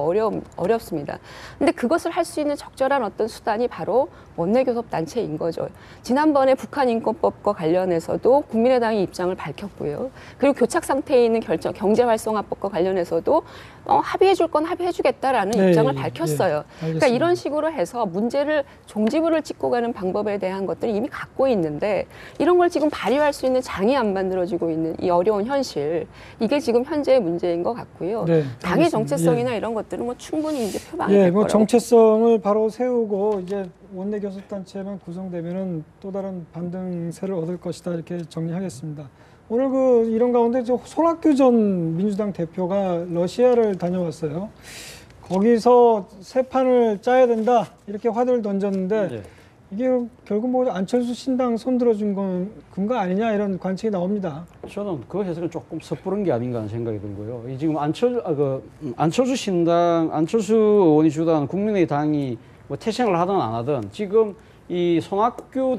어렵습니다. 근데 그것을 할 수 있는 적절한 어떤 수단이 바로 원내교섭단체인 거죠. 지난번에 북한인권법과 관련해서도 국민의당이 입장을 밝혔고요. 그리고 교착 상태에 있는 경제활성화법과 관련해서도 합의해 줄 건 합의해 주겠다라는 네, 입장을 밝혔어요. 네, 그러니까 이런 식으로 해서 문제를 종지부를 찍고 가는 방법에 대한 것들을 이미 갖고 있는데 이런 걸 지금 발휘할 수 있는 장이 안 만들어지고 있는 이 어려운 현실 이게 지금 현재의 문제인 것 같고요. 네, 당의 알겠습니다. 정체성이나 예. 이런 것들은 뭐 충분히 이제 표방이 예, 될 뭐 거라고. 정체성을 바로 세우고 이제 원내교섭단체만 구성되면은 또 다른 반등세를 얻을 것이다 이렇게 정리하겠습니다. 오늘 이런 가운데 손학규 전 민주당 대표가 러시아를 다녀왔어요. 거기서 새 판을 짜야 된다 이렇게 화두를 던졌는데 네. 이게 결국 뭐 안철수 신당 손들어준 건 근거 아니냐 이런 관측이 나옵니다. 저는 그 해석은 조금 섣부른 게 아닌가 하는 생각이 들고요. 이 지금 안철수 신당, 안철수 의원이 주도하는 국민의당이 뭐 태생을 하든 안 하든 지금 이 손학규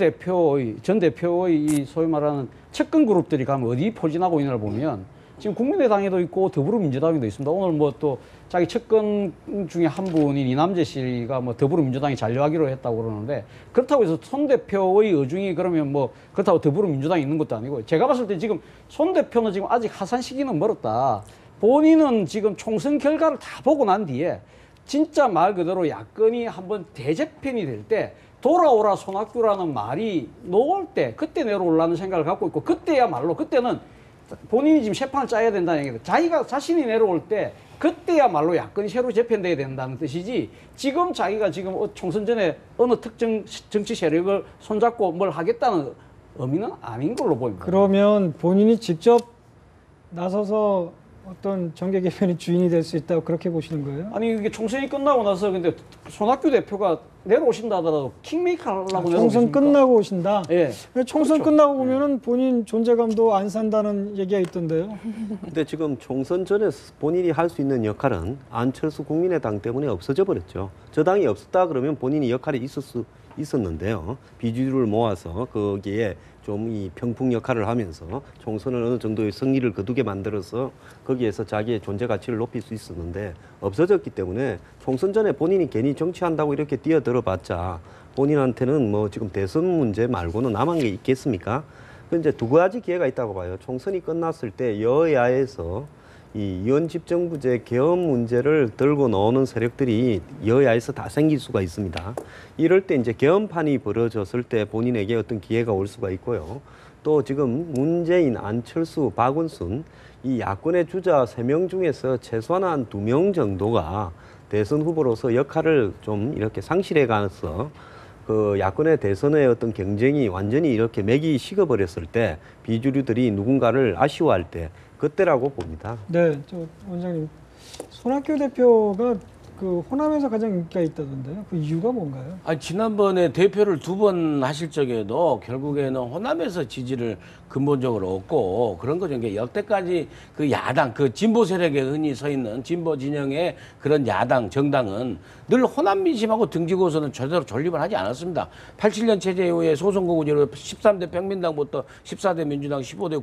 전 대표의 이 소위 말하는 측근 그룹들이 가면 어디 포진하고 있는가를 보면 지금 국민의당에도 있고 더불어민주당에도 있습니다. 오늘 뭐 또 자기 측근 중에 한 분인 이남재 씨가 뭐 더불어민주당이 잔류하기로 했다고 그러는데 그렇다고 해서 손 대표의 의중이 그러면 뭐 그렇다고 더불어민주당이 있는 것도 아니고 제가 봤을 때 지금 손 대표는 지금 아직 하산 시기는 멀었다. 본인은 지금 총선 결과를 다 보고 난 뒤에 진짜 말 그대로 야권이 한번 대재편이 될 때 돌아오라 손학규라는 말이 나올 때 그때 내려올라는 생각을 갖고 있고 그때야말로 그때는 본인이 지금 새 판을 짜야 된다는 얘기다. 자기가 자신이 내려올 때 그때야말로 야권이 새로 재편돼야 된다는 뜻이지 지금 자기가 지금 총선 전에 어느 특정 정치 세력을 손잡고 뭘 하겠다는 의미는 아닌 걸로 보입니다. 그러면 본인이 직접 나서서 어떤 정계 개편의 주인이 될 수 있다고 그렇게 보시는 거예요? 아니 이게 총선이 끝나고 나서 근데 손학규 대표가 내려오신다 하더라도 킹메이커 하려고 총선 끝나고 오신다? 예. 총선 그렇죠. 끝나고 보면은 본인 존재감도 안 산다는 얘기가 있던데요. 근데 지금 총선 전에 본인이 할 수 있는 역할은 안철수 국민의당 때문에 없어져 버렸죠. 저 당이 없었다 그러면 본인이 역할이 있었는데요. 비주류를 모아서 거기에 좀 이 평풍 역할을 하면서 총선을 어느 정도의 승리를 거두게 만들어서 거기에서 자기의 존재 가치를 높일 수 있었는데 없어졌기 때문에 총선 전에 본인이 괜히 정치한다고 이렇게 뛰어들어봤자 본인한테는 뭐 지금 대선 문제 말고는 남은 게 있겠습니까? 그 이제 두 가지 기회가 있다고 봐요. 총선이 끝났을 때 여야에서 이 위원집정부제 개헌 문제를 들고 나오는 세력들이 여야에서 다 생길 수가 있습니다. 이럴 때 이제 개헌판이 벌어졌을 때 본인에게 어떤 기회가 올 수가 있고요. 또 지금 문재인, 안철수, 박원순 이 야권의 주자 3명 중에서 최소한 한 2명 정도가 대선 후보로서 역할을 좀 이렇게 상실해 가서 그 야권의 대선의 어떤 경쟁이 완전히 이렇게 맥이 식어버렸을 때 비주류들이 누군가를 아쉬워할 때 그때라고 봅니다. 네, 저 원장님 손학규 대표가 그 호남에서 가장 인기가 있다던데요. 그 이유가 뭔가요? 아니, 지난번에 대표를 2번 하실 적에도 결국에는 호남에서 지지를 근본적으로 얻고 그런 거죠. 이게 역대까지 그 야당, 그 진보 세력에 흔히 서 있는 진보 진영의 그런 야당, 정당은 늘 호남 민심하고 등지고서는 제대로 존립을 하지 않았습니다. 87년 체제 이후에 소선거구제로 13대 평민당부터 14대 민주당, 15대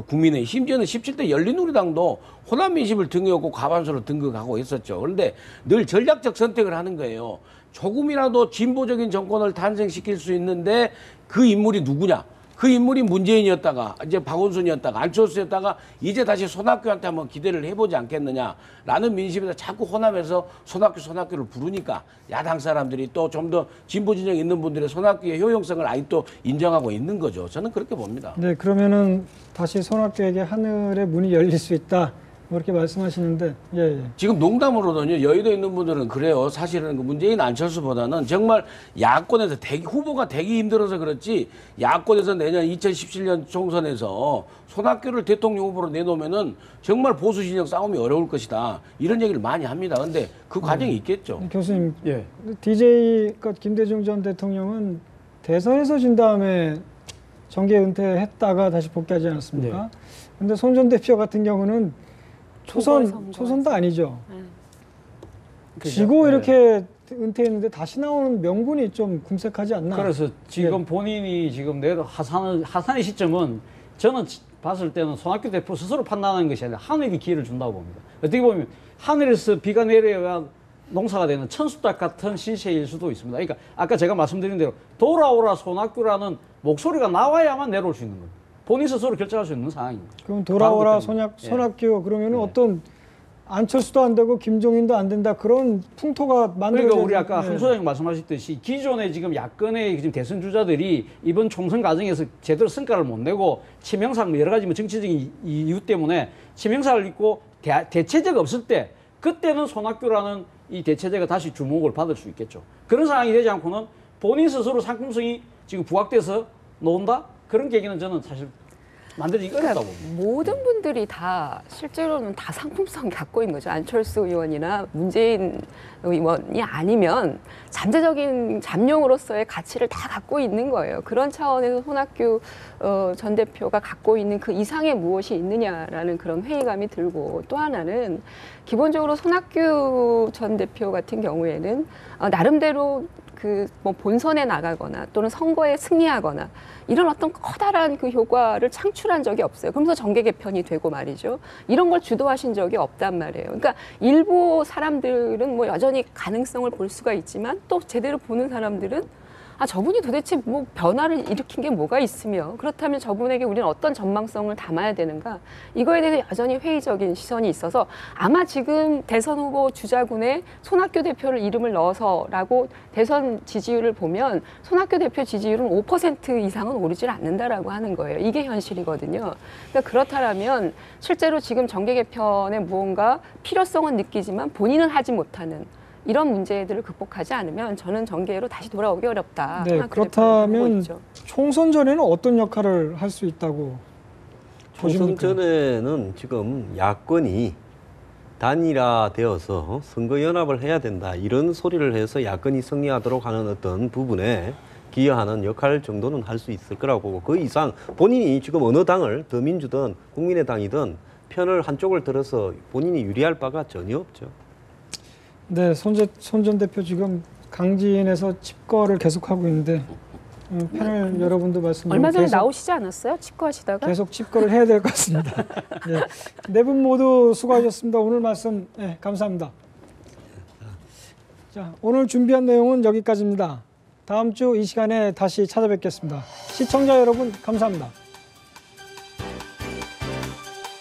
국민의힘, 심지어는 17대 열린우리당도 호남 민심을 등에 업고 과반수로 등극하고 있었죠. 그런데 늘 전략적 선택을 하는 거예요. 조금이라도 진보적인 정권을 탄생시킬 수 있는데 그 인물이 누구냐? 그 인물이 문재인이었다가 이제 박원순이었다가 안철수였다가 이제 다시 손학규한테 한번 기대를 해보지 않겠느냐라는 민심에서 자꾸 호남에서 손학규를 부르니까 야당 사람들이 또 좀 더 진보 진영 있는 분들의 손학규의 효용성을 아직도 인정하고 있는 거죠. 저는 그렇게 봅니다. 네, 그러면은 다시 손학규에게 하늘의 문이 열릴 수 있다. 그렇게 말씀하시는데, 예. 지금 농담으로는요, 여의도에 있는 분들은 그래요. 사실은 그 문재인 안철수보다는 정말 야권에서 후보가 되기 힘들어서 그렇지, 야권에서 내년 2017년 총선에서 손학규를 대통령 후보로 내놓으면은 정말 보수 진영 싸움이 어려울 것이다. 이런 얘기를 많이 합니다. 근데 그 과정이 있겠죠. 교수님, 예. DJ 김대중 전 대통령은 대선에서 진 다음에 정계 은퇴했다가 다시 복귀하지 않았습니까? 네. 근데 손 전 대표 같은 경우는 초선도 아니죠. 지고 네. 이렇게 은퇴했는데 다시 나오는 명분이 좀 궁색하지 않나. 그래서 지금 네. 본인이 지금 내로 하산의 시점은 저는 봤을 때는 손학규 대표 스스로 판단하는 것이 아니라 하늘이 기회를 준다고 봅니다. 어떻게 보면 하늘에서 비가 내려야 농사가 되는 천수딱 같은 시세일 수도 있습니다. 그러니까 아까 제가 말씀드린 대로 돌아오라 손학규라는 목소리가 나와야만 내려올 수 있는 겁니다. 본인 스스로 결정할 수 있는 상황입니다. 그럼 돌아오라 손학규 그러면 네. 어떤 안철수도 안 되고 김종인도 안 된다 그런 풍토가 만들어져. 그러니까 우리 아까 한 소장님 말씀하셨듯이 기존의 지금 야권의 지금 대선 주자들이 이번 총선 과정에서 제대로 성과를 못 내고 치명상 여러 가지 뭐 정치적인 이유 때문에 치명상을 입고 대체제가 없을 때 그때는 손학규라는 이 대체제가 다시 주목을 받을 수 있겠죠. 그런 상황이 되지 않고는 본인 스스로 상품성이 지금 부각돼서 나온다? 그런 계기는 저는 사실 만들기 어렵다고 봅니다. 모든 분들이 다 실제로는 다 상품성 갖고 있는 거죠. 안철수 의원이나 문재인 의원이 아니면 잠재적인 잠룡으로서의 가치를 다 갖고 있는 거예요. 그런 차원에서 손학규 전 대표가 갖고 있는 그 이상의 무엇이 있느냐라는 그런 회의감이 들고, 또 하나는 기본적으로 손학규 전 대표 같은 경우에는 나름대로 그 뭐 본선에 나가거나 또는 선거에 승리하거나 이런 어떤 커다란 그 효과를 창출한 적이 없어요. 그러면서 정계 개편이 되고 말이죠. 이런 걸 주도하신 적이 없단 말이에요. 그러니까 일부 사람들은 뭐 여전히 가능성을 볼 수가 있지만 또 제대로 보는 사람들은 아, 저분이 도대체 뭐 변화를 일으킨 게 뭐가 있으며 그렇다면 저분에게 우리는 어떤 전망성을 담아야 되는가 이거에 대해서 여전히 회의적인 시선이 있어서 아마 지금 대선 후보 주자군에 손학규 대표를 이름을 넣어서라고 대선 지지율을 보면 손학규 대표 지지율은 5% 이상은 오르질 않는다라고 하는 거예요. 이게 현실이거든요. 그러니까 그렇다면 실제로 지금 정계 개편에 무언가 필요성은 느끼지만 본인은 하지 못하는 이런 문제들을 극복하지 않으면 저는 정계로 다시 돌아오기 어렵다. 네, 그렇다면 총선 전에는 어떤 역할을 할 수 있다고 총선 보십니까? 전에는 지금 야권이 단일화되어서 선거연합을 해야 된다. 이런 소리를 해서 야권이 승리하도록 하는 어떤 부분에 기여하는 역할 정도는 할 수 있을 거라고 보고 그 이상 본인이 지금 어느 당을 더민주든 국민의당이든 편을 한쪽을 들어서 본인이 유리할 바가 전혀 없죠. 네, 손 전 대표 지금 강진에서 칩거를 계속하고 있는데 패널 여러분도 말씀 얼마 전에 나오시지 않았어요? 칩거하시다가? 계속 칩거를 해야 될 것 같습니다. 네 분 모두 수고하셨습니다. 오늘 말씀 감사합니다. 자, 오늘 준비한 내용은 여기까지입니다. 다음 주 이 시간에 다시 찾아뵙겠습니다. 시청자 여러분 감사합니다.